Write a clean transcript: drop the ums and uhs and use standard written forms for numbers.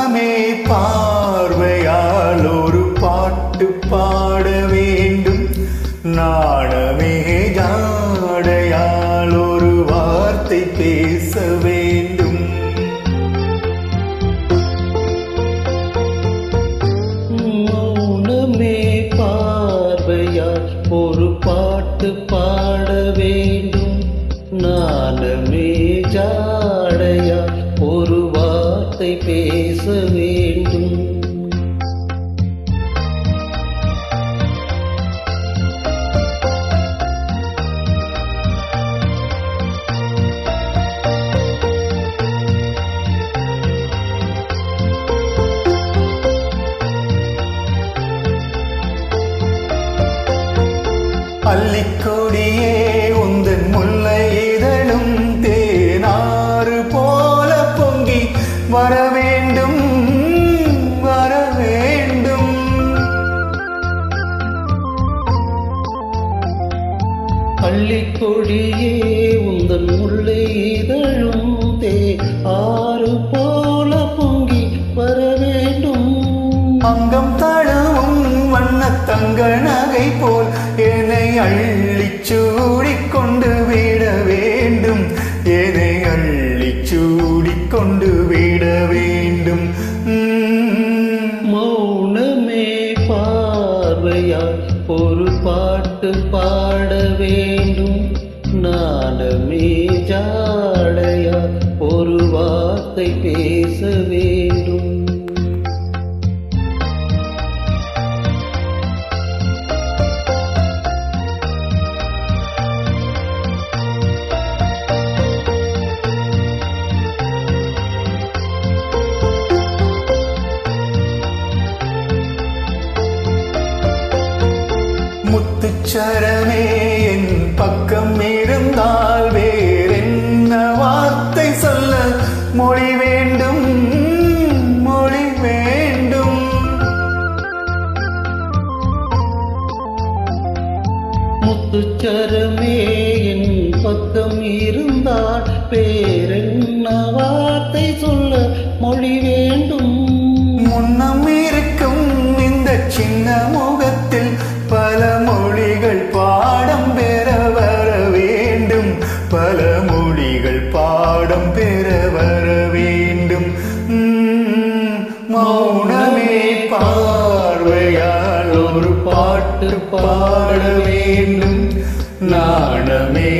மௌனமே பார்வையால் ஒரு பாட்டு பாட வேண்டும். நாணமே ஜாடையால் ஒரு வார்த்தை பேச வேண்டும். மௌனமே பார்வையால் ஒரு பாட்டு பாட வேண்டும். நாணமே ஜாடையால் ஒரு வார்த்தை பேச வேண்டும். அள்ளிக்கொடியே உந்தன் முல்லை இதழும் தேனாறு போல பொங்கி வர வேண்டும், வர வேண்டும். அள்ளிக்கொடியே உந்தன் முல்லை இதழும் ஆறு போல பொங்கி வர வேண்டும். அங்கம் தழுவும் வண்ணத் தங்க நகை போல் என்னை அள்ளிச் சூடிக்கொண்டு விட வேண்டும், என்னை அள்ளிச் சூடிக்கொண்டு விட வேண்டும். மௌனமே பார்வையால் ஒரு பாட்டு பாட வேண்டும். நாணமே ஜாடையால் ஒரு வார்த்தை பேச வேண்டும். முத்துச்சரமே என் பக்கம் இருந்தால் வேறென்ன வார்த்தை சொல்ல மொழி வேண்டும், மொழி வேண்டும். முத்துச்சரமே என் பக்கம் இருந்தால் வேறென்ன வார்த்தை சொல்ல மொழி வேண்டும். முன்னம் இருக்கும் இந்த சின்ன முகத்தில் பல மொழிகள் பாடம் பெற வர வேண்டும், பல மொழிகள் பாடம் பெற வர வேண்டும். மௌனமே பார்வையால் ஒரு பாட்டு பாட வேண்டும். நாணமே